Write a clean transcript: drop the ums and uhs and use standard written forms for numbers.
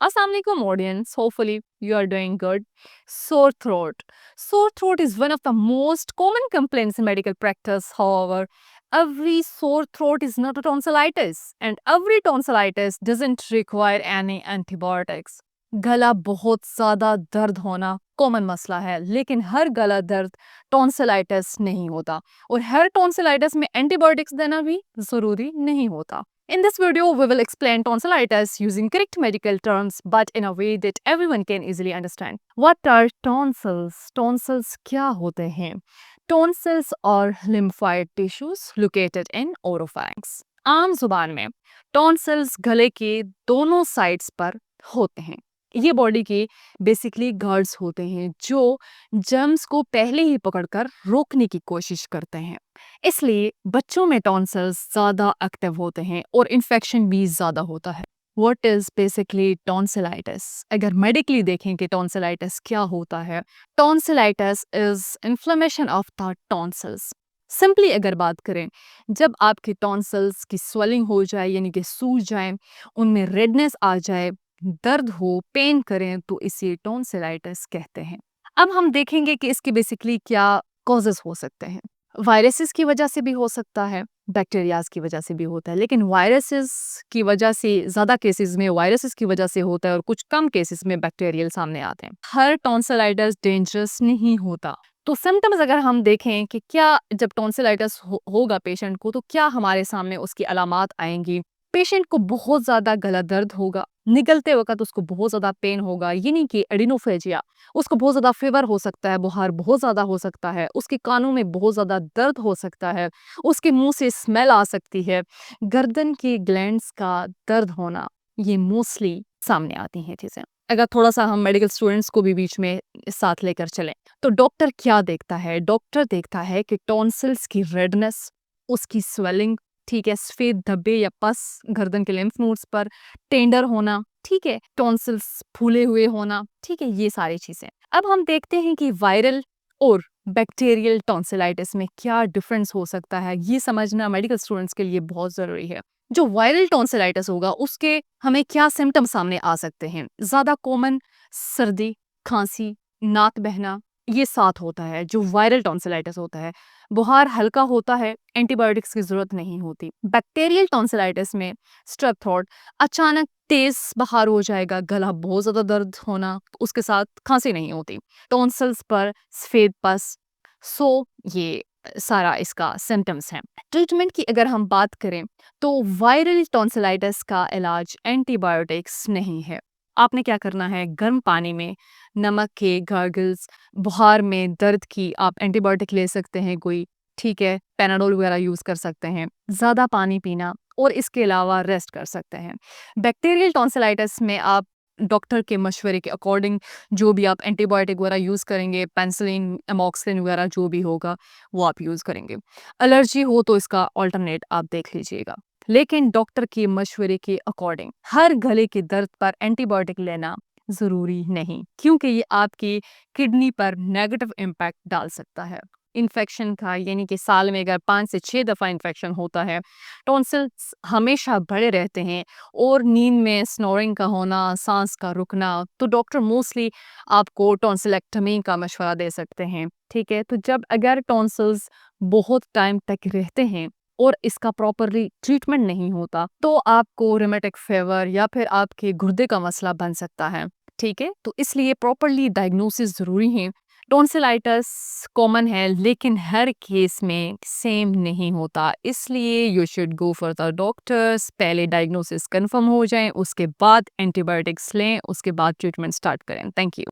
Assalamualaikum audience. Hopefully you are doing good. Sore throat. Sore throat is one of the most common complaints in medical practice. However, every sore throat is not a tonsillitis and every tonsillitis doesn't require any antibiotics. गला बहुत ज़्यादा दर्द होना common मसला है, लेकिन हर गला दर्द टॉन्सिलाइटिस नहीं होता और हर टॉन्सिलाइटिस में एंटीबायोटिक्स देना भी ज़रूरी नहीं होता. In this video, we will explain tonsillitis using correct medical terms but in a way that everyone can easily understand. What are tonsils? Tonsils क्या होते हैं? Tonsils are lymphoid tissues located in oropharynx. आम जुबान में tonsils गले के दोनों sides पर होते हैं. ये बॉडी के बेसिकली गार्ड्स होते हैं जो जर्म्स को पहले ही पकड़कर रोकने की कोशिश करते हैं. इसलिए बच्चों में टॉन्सिल्स ज़्यादा एक्टिव होते हैं और इन्फेक्शन भी ज़्यादा होता है. What is basically tonsillitis? अगर मेडिकली देखें कि टॉन्सिलाइटिस क्या होता है, tonsillitis is inflammation of the tonsils. Simply अगर बात करें, जब आपके टॉन्सिल्स की स्वेलिंग हो जाए यानी कि सूज जाए, उनमें रेडनेस आ जाए, दर्द हो, पेन करें, तो इसे टॉन्सिलाइटिस कहते हैं. अब हम देखेंगे कि इसके बेसिकली क्या कॉजेस हो सकते हैं. वायरसेस की वजह से भी हो सकता है, बैक्टीरियाज की वजह से भी होता है, लेकिन वायरसेस की वजह से ज़्यादा केसेस में वायरसेस की वजह से होता है और कुछ कम केसेस में बैक्टीरियल सामने आते हैं. हर टॉन्सिलाइटिस डेंजरस नहीं होता. तो सिम्टम्स अगर हम देखें कि क्या जब टॉन्सिलाइटिस होगा पेशेंट को, तो क्या हमारे सामने उसकी अलामात आएंगी. पेशेंट को बहुत ज़्यादा गला दर्द होगा, निकलते वक्त उसको बहुत ज़्यादा पेन होगा यानी कि एडिनोफेजिया, उसको बहुत ज़्यादा फीवर हो सकता है, बुखार बहुत ज़्यादा हो सकता है, उसके कानों में बहुत ज़्यादा दर्द हो सकता है, उसके मुंह से स्मेल आ सकती है, गर्दन के ग्लैंड्स का दर्द होना, ये मोस्टली सामने आती हैं चीज़ें. अगर थोड़ा सा हम मेडिकल स्टूडेंट्स को भी बीच में साथ लेकर चलें, तो डॉक्टर क्या देखता है? डॉक्टर देखता है कि टॉन्सिल्स की रेडनेस, उसकी स्वेलिंग, ठीक है, सफेद धब्बे या पस गर्दन के लिम्फ नोड्स पर, टेंडर होना, ठीक है, टॉन्सिल्स फूले हुए होना, ठीक है, ये सारी चीजें. अब हम देखते हैं कि वायरल और बैक्टीरियल टॉन्सिलाइटिस में क्या डिफरेंस हो सकता है. ये समझना मेडिकल स्टूडेंट्स के लिए बहुत जरूरी है. जो वायरल टॉन्सिलाइटिस होगा उसके हमें क्या सिम्टम्स सामने आ सकते हैं. ज्यादा कॉमन सर्दी, खांसी, नाक बहना, ये साथ होता है जो वायरल टॉन्सिलाइटिस होता है. बुखार हल्का होता है, एंटीबायोटिक्स की जरूरत नहीं होती. बैक्टीरियल टॉन्सिलाइटिस में स्ट्रेप थ्रोट, अचानक तेज बुखार हो जाएगा, गला बहुत ज्यादा दर्द होना, उसके साथ खांसी नहीं होती, टॉन्सिल्स पर सफेद पस. ये सारा इसका सिम्टम्स हैं. ट्रीटमेंट की अगर हम बात करें तो वायरल टॉन्सिलाइटिस का इलाज एंटीबायोटिक्स नहीं है. आपने क्या करना है, गर्म पानी में नमक के गार्गल्स, बुखार में दर्द की आप एंटीबायोटिक ले सकते हैं कोई, ठीक है, पैनाडोल वगैरह यूज़ कर सकते हैं, ज़्यादा पानी पीना और इसके अलावा रेस्ट कर सकते हैं. बैक्टीरियल टॉन्सिलाइटिस में आप डॉक्टर के मशवरे के अकॉर्डिंग जो भी आप एंटीबायोटिक वगैरह यूज़ करेंगे, पेंसिलिन, एमॉक्सिलिन वगैरह जो भी होगा वो आप यूज़ करेंगे. एलर्जी हो तो इसका ऑल्टरनेट आप देख लीजिएगा, लेकिन डॉक्टर के मशवरे के अकॉर्डिंग हर गले के दर्द पर एंटीबायोटिक लेना ज़रूरी नहीं, क्योंकि ये आपकी किडनी पर नेगेटिव इम्पैक्ट डाल सकता है. इन्फेक्शन का यानी कि साल में अगर 5 से 6 दफ़ा इन्फेक्शन होता है, टॉन्सिल्स हमेशा बड़े रहते हैं और नींद में स्नोरिंग का होना, सांस का रुकना, तो डॉक्टर मोस्टली आपको टॉन्सिलेक्टमी का मशवरा दे सकते हैं. ठीक है, तो जब अगर टॉन्सिल्स बहुत टाइम तक रहते हैं और इसका प्रॉपरली ट्रीटमेंट नहीं होता, तो आपको रिमेटिक फीवर या फिर आपके गुर्दे का मसला बन सकता है. ठीक है, तो इसलिए प्रॉपरली डायग्नोसिस ज़रूरी है. टॉन्सिलाइटिस कॉमन है लेकिन हर केस में सेम नहीं होता, इसलिए you should go for the doctors. पहले डायग्नोसिस कंफर्म हो जाए, उसके बाद एंटीबायोटिक्स लें, उसके बाद ट्रीटमेंट स्टार्ट करें. Thank you.